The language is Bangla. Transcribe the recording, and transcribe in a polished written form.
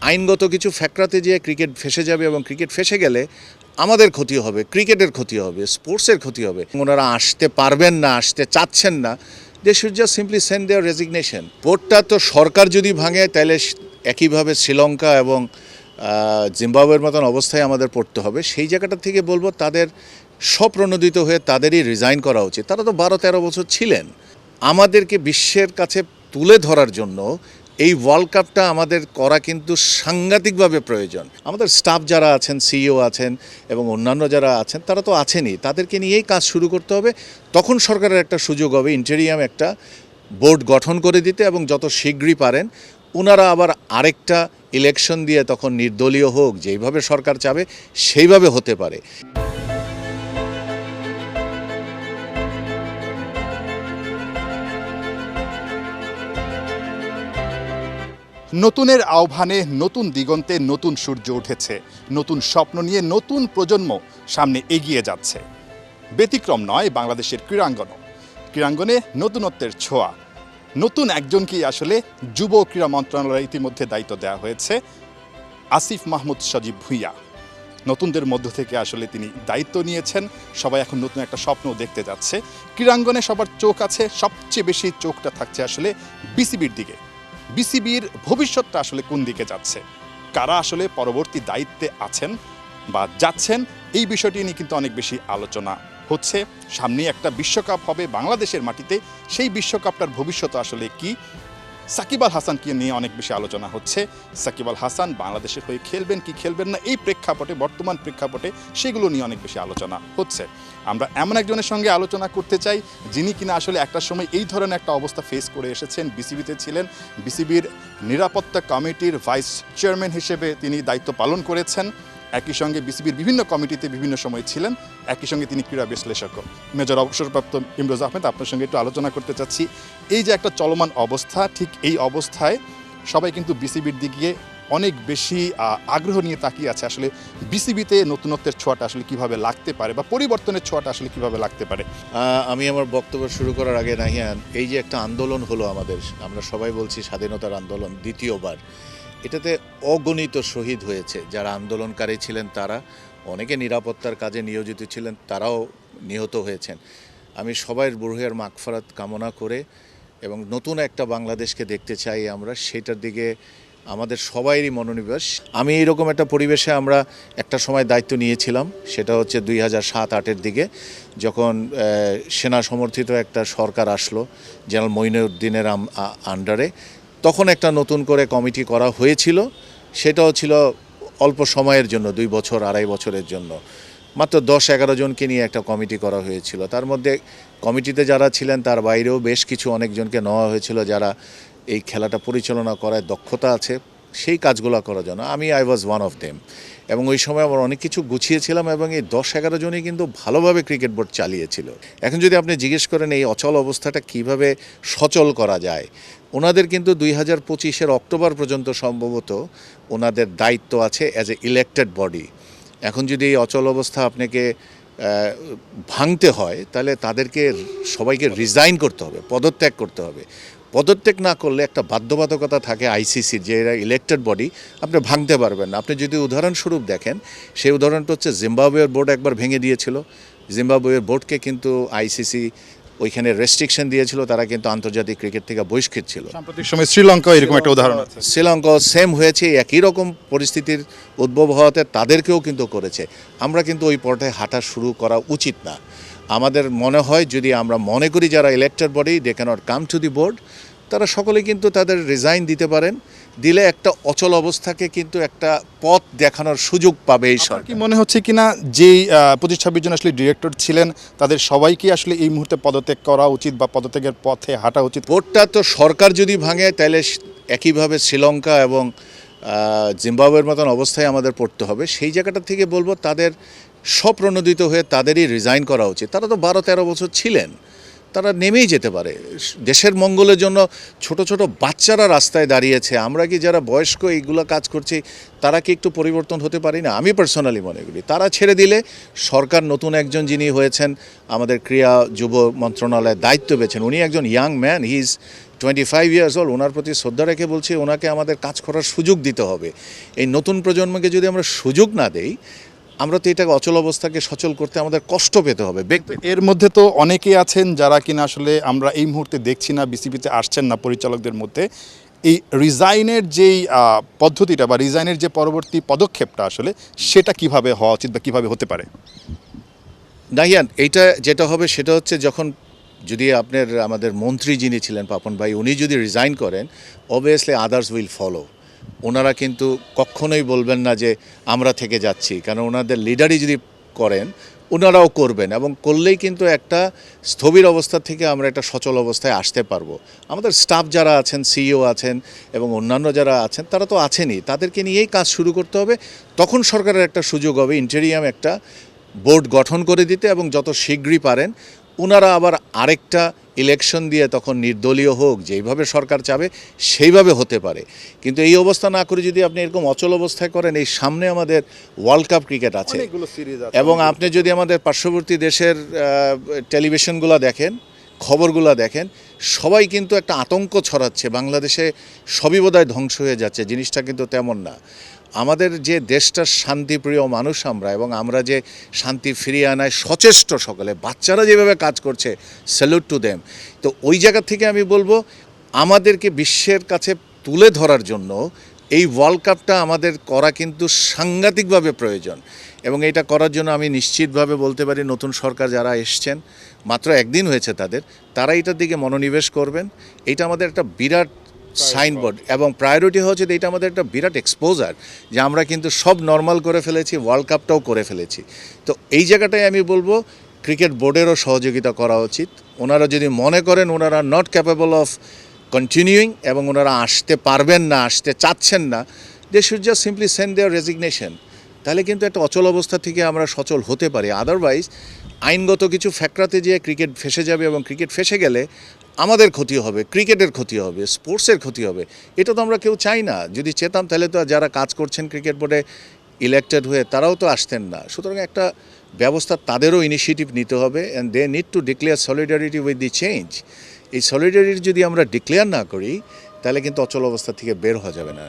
আইনগত কিছু ফ্যাক্টরাতে যে ক্রিকেট ফেসে যাবে এবং ক্রিকেট ফেসে গেলে আমাদের ক্ষতি হবে, ক্রিকেটের ক্ষতি হবে, স্পোর্টসের ক্ষতি হবে। ওনারা আসতে পারবেন না, আসতে চাচ্ছেন না, they should just simply send their resignation. বোর্ডটা তো সরকার যদি ভাঙে তাহলে একইভাবে শ্রীলঙ্কা এবং জিম্বাবুয়ের মতন অবস্থায় আমাদের পড়তে হবে। সেই জায়গাটা থেকে বলবো তাদের স্বপ্রণোদিত হয়ে তাদেরই রিজাইন করা উচিত। তারা তো 12-13 বছর ছিলেন। আমাদেরকে বিশ্বের কাছে তুলে ধরার জন্য এই ওয়ার্ল্ড কাপটা আমাদের করা কিন্তু সাংঘাতিকভাবে প্রয়োজন। আমাদের স্টাফ যারা আছেন, সিইও আছেন এবং অন্যান্য যারা আছেন তারা তো আছেনই, তাদেরকে নিয়েই কাজ শুরু করতে হবে। তখন সরকারের একটা সুযোগ হবে ইন্টেরিয়াম একটা বোর্ড গঠন করে দিতে, এবং যত শীঘ্রই পারেন ওনারা আবার আরেকটা ইলেকশন দিয়ে তখন নির্দলীয় হোক, যেইভাবে সরকার চাবে সেইভাবে হতে পারে। নতুনের আহ্বানে, নতুন দিগন্তে নতুন সূর্য উঠেছে। নতুন স্বপ্ন নিয়ে নতুন প্রজন্ম সামনে এগিয়ে যাচ্ছে। ব্যতিক্রম নয় বাংলাদেশের ক্রীড়াঙ্গনে নতুনত্বের ছোঁয়া। নতুন একজনকেই আসলে যুব ক্রীড়া মন্ত্রণালয়ে ইতিমধ্যে দায়িত্ব দেওয়া হয়েছে, আসিফ মাহমুদ সজীব ভুঁইয়া। নতুনদের মধ্য থেকে আসলে তিনি দায়িত্ব নিয়েছেন। সবাই এখন নতুন একটা স্বপ্ন দেখতে যাচ্ছে। ক্রীড়াঙ্গনে সবার চোখ আছে, সবচেয়ে বেশি চোখটা থাকছে আসলে বিসিবির দিকে। বিসিবির ভবিষ্যৎটা আসলে কোন দিকে যাচ্ছে, কারা আসলে পরবর্তী দায়িত্বে আছেন বা যাচ্ছেন, এই বিষয়টি নিয়ে কিন্তু অনেক বেশি আলোচনা হচ্ছে। সামনেই একটা বিশ্বকাপ হবে বাংলাদেশের মাটিতে, সেই বিশ্বকাপটার ভবিষ্যৎ আসলে কি, সাকিব আল হাসানকে নিয়ে অনেক বেশি আলোচনা হচ্ছে। সাকিব আল হাসান বাংলাদেশের হয়ে খেলবেন কি খেলবেন না, এই প্রেক্ষাপটে, বর্তমান প্রেক্ষাপটে সেগুলো নিয়ে অনেক বেশি আলোচনা হচ্ছে। আমরা এমন একজনের সঙ্গে আলোচনা করতে চাই যিনি কিনা আসলে একটা সময় এই ধরনের একটা অবস্থা ফেস করে এসেছেন। বিসিবিতে ছিলেন, বিসিবির নিরাপত্তা কমিটির ভাইস চেয়ারম্যান হিসেবে তিনি দায়িত্ব পালন করেছেন। একই সঙ্গে বিসিবির বিভিন্ন কমিটিতে বিভিন্ন সময় ছিলেন। একই সঙ্গে তিনি ক্রীড়া বিশ্লেষকও। মেজর অবসরপ্রাপ্ত ইমরোজ আহমেদ, আপনার সঙ্গে একটু আলোচনা করতে চাচ্ছি। এই যে একটা চলমান অবস্থা, ঠিক এই অবস্থায় সবাই কিন্তু বিসিবির দিকে অনেক বেশি আগ্রহ নিয়ে তাকিয়ে আছে। আসলে বিসিবিতে নতুনত্বের ছোঁয়াটা আসলে কিভাবে লাগতে পারে বা পরিবর্তনের ছোঁয়াটা আসলে কিভাবে লাগতে পারে। আমি আমার বক্তব্য শুরু করার আগে নাহিয়ান, এই যে একটা আন্দোলন হলো আমাদের, আমরা সবাই বলছি স্বাধীনতার আন্দোলন দ্বিতীয়বার, এটাতে অগণিত শহীদ হয়েছে। যারা আন্দোলনকারী ছিলেন তারা, অনেকে নিরাপত্তার কাজে নিয়োজিত ছিলেন, তারাও নিহত হয়েছেন। আমি সবাই রুহের মাগফিরাত কামনা করে এবং নতুন একটা বাংলাদেশকে দেখতে চাই আমরা, সেটার দিকে আমাদের সবাইরই মনোনিবেশ। আমি এইরকম একটা পরিবেশে আমরা একটা সময় দায়িত্ব নিয়েছিলাম, সেটা হচ্ছে 2007-08 দিকে, যখন সেনা সমর্থিত একটা সরকার আসলো জেনারেল মঈনুদ্দিনের আন্ডারে। তখন একটা নতুন করে কমিটি করা হয়েছিল, সেটাও ছিল অল্প সময়ের জন্য, 2 বছর 2.5 বছরের জন্য। মাত্র 10-11 জনকে নিয়ে একটা কমিটি করা হয়েছিল। তার মধ্যে কমিটিতে যারা ছিলেন তার বাইরেও বেশ কিছু অনেকজনকে নেওয়া হয়েছিল যারা এই খেলাটা পরিচালনা করায় দক্ষতা আছে, সেই কাজগুলো করার জন্য। I was one of them. এবং ওই সময় আমরা অনেক কিছু গুছিয়েছিলাম এবং এই 10-11 জনই কিন্তু ভালোভাবে ক্রিকেট বোর্ড চালিয়েছিল। এখন যদি আপনি জিজ্ঞেস করেন এই অচল অবস্থাটা কিভাবে সচল করা যায়, ওনাদের কিন্তু 2025-এর অক্টোবর পর্যন্ত সম্ভবত ওনাদের দায়িত্ব আছে অ্যাজ এ ইলেক্টেড বডি। এখন যদি এই অচল অবস্থা আপনাকে ভাঙতে হয় তাহলে তাদেরকে সবাইকে রিজাইন করতে হবে, পদত্যাগ করতে হবে। পদত্যাগ না করলে একটা বাধ্যবাধকতা থাকে আইসিসির, যে এরা ইলেক্টেড বডি, আপনি ভাঙতে পারবেন না। আপনি যদি উদাহরণস্বরূপ দেখেন, সেই উদাহরণটা হচ্ছে জিম্বাবুয়ের বোর্ড একবার ভেঙে দিয়েছিল। জিম্বাবুয়ের বোর্ডকে কিন্তু আইসিসি ওইখানে রেস্ট্রিকশন দিয়েছিল, তারা কিন্তু আন্তর্জাতিক ক্রিকেট থেকে বহিষ্কৃত ছিল। সাম্প্রতিক সময় শ্রীলঙ্কা এরকম একটা উদাহরণ আছে। শ্রীলঙ্কা সেম হয়েছে, একই রকম পরিস্থিতির উদ্ভব হওয়াতে তাদেরকেও কিন্তু করেছে। আমরা কিন্তু ওই পর্যায়ে হাঁটা শুরু করা উচিত না। আমাদের মনে হয়, যদি আমরা মনে করি যারা elected body they cannot come to the board, তারা সকলে কিন্তু তাদের রিজাইন দিতে পারেন। দিলে একটা অচল অবস্থাকে কিন্তু একটা পথ দেখানোর সুযোগ পাবে এই সরকার। কি মনে হচ্ছে কিনা যেই 25-26 জন আসলে ডিরেক্টর ছিলেন তাদের সবাইকে আসলে এই মুহূর্তে পদত্যাগ করা উচিত বা পদত্যাগের পথে হাঁটা উচিত? বোর্ডটা তো সরকার যদি ভাঙে তাহলে একইভাবে শ্রীলঙ্কা এবং জিম্বাবুয়ের মতন অবস্থায় আমাদের পড়তে হবে। সেই জায়গাটা থেকে বলবো তাদের স্বপ্রণোদিত হয়ে তাদেরই রিজাইন করা উচিত। তারা তো 12-13 বছর ছিলেন, তারা নেমেই যেতে পারে। দেশের মঙ্গলের জন্য ছোট ছোট বাচ্চারা রাস্তায় দাঁড়িয়েছে, আমরা কি যারা বয়স্ক এইগুলো কাজ করছি তারা কি একটু পরিবর্তন হতে পারি না? আমি পার্সোনালি মনে করি তারা ছেড়ে দিলে সরকার নতুন একজন যিনি হয়েছেন আমাদের ক্রীড়া যুব মন্ত্রণালয়ের দায়িত্ব পেয়েছেন, উনি একজন young man, he is 25 years old, ওনার প্রতি শ্রদ্ধা রেখে বলছি ওনাকে আমাদের কাজ করার সুযোগ দিতে হবে। এই নতুন প্রজন্মকে যদি আমরা সুযোগ না দেই, আমরা তো এটাকে অচল অবস্থাকে সচল করতে আমাদের কষ্ট পেতে হবে। এর মধ্যে তো অনেকেই আছেন যারা কিনা আসলে আমরা এই মুহূর্তে দেখছি না, বিসিবিতে আসছেন না পরিচালকদের মধ্যে। এই রিজাইনের যেই পদ্ধতিটা বা রিজাইনের যে পরবর্তী পদক্ষেপটা আসলে সেটা কিভাবে হওয়া উচিত বা কিভাবে হতে পারে? নাহিয়ান, এইটা যেটা হবে সেটা হচ্ছে যখন যদি আমাদের মন্ত্রী যিনি ছিলেন পাপন ভাই, উনি যদি রিজাইন করেন, অবভিয়াসলি আদার্স উইল ফলো। ওনারা কিন্তু কখনোই বলবেন না যে আমরা থেকে যাচ্ছি, কারণ ওনাদের লিডারই যদি করেন ওনারাও করবেন, এবং করলেই কিন্তু একটা স্থবির অবস্থা থেকে আমরা একটা সচল অবস্থায় আসতে পারবো। আমাদের স্টাফ যারা আছেন, সিইও আছেন এবং অন্যান্য যারা আছেন তারা তো আছেনই, তাদেরকে নিয়েই কাজ শুরু করতে হবে। তখন সরকারের একটা সুযোগ হবে ইন্টেরিয়াম একটা বোর্ড গঠন করে দিতে, এবং যত শীঘ্রই পারেন ওনারা আবার আরেকটা ইলেকশন দিয়ে তখন নির্দলীয় হোক, যেইভাবে সরকার চাবে সেইভাবে হতে পারে। কিন্তু এই অবস্থা না করে যদি আপনি এরকম অচল অবস্থায় করেন, এই সামনে আমাদের ওয়ার্ল্ড কাপ ক্রিকেট আছে, এবং আপনি যদি আমাদের পার্শ্ববর্তী দেশের টেলিভিশনগুলো দেখেন, খবরগুলো দেখেন, সবাই কিন্তু একটা আতঙ্ক ছড়াচ্ছে বাংলাদেশে সবই বোধহয় ধ্বংস হয়ে যাচ্ছে। জিনিসটা কিন্তু তেমন না। আমাদের যে দেশটার শান্তিপ্রিয় মানুষ আমরা, এবং আমরা যে শান্তি ফিরিয়ে আনায় সচেষ্ট, সকলে বাচ্চারা যেভাবে কাজ করছে, স্যালুট টু দেম। তো ওই জায়গা থেকে আমি বলবো আমাদেরকে বিশ্বের কাছে তুলে ধরার জন্য এই ওয়ার্ল্ড কাপটা আমাদের করা কিন্তু সাংঘাতিকভাবে প্রয়োজন, এবং এটা করার জন্য আমি নিশ্চিতভাবে বলতে পারি নতুন সরকার যারা এসছেন, মাত্র একদিন হয়েছে তারা এটার দিকে মনোনিবেশ করবেন। এটা আমাদের একটা বিরাট সাইনবোর্ড, এবং প্রায়োরিটি হচ্ছে যে এটা আমাদের একটা বিরাট এক্সপোজার যে আমরা কিন্তু সব নর্মাল করে ফেলেছি, ওয়ার্ল্ড কাপটাও করে ফেলেছি। তো এই জায়গাটায় আমি বলবো ক্রিকেট বোর্ডেরও সহযোগিতা করা উচিত। ওনারা যদি মনে করেন ওনারা নট ক্যাপেবল অফ কন্টিনিউইং এবং ওনারা আসতে পারবেন না, আসতে চাচ্ছেন না, they should just simply send their resignation. তাহলে কিন্তু একটা অচল অবস্থা থেকে আমরা সচল হতে পারি। আদারওয়াইজ আইনগত কিছু ফ্যাক্টরাতে যেয়ে ক্রিকেট ফেসে যাবে, এবং ক্রিকেট ফেসে গেলে আমাদের ক্ষতি হবে, ক্রিকেটের ক্ষতি হবে, স্পোর্টসের ক্ষতি হবে। এটা তো আমরা কেউ চাই না। যদি চেতাম তাহলে তো যারা কাজ করছেন ক্রিকেট বোর্ডে ইলেক্টেড হয়ে তারাও তো আসতেন না। সুতরাং একটা ব্যবস্থা তাদেরও ইনিশিয়েটিভ নিতে হবে, and they need to declare solidarity with the change. এই সলিডারিটি যদি আমরা ডিক্লেয়ার না করি তাহলে কিন্তু অচল অবস্থা থেকে বের হওয়া যাবে না।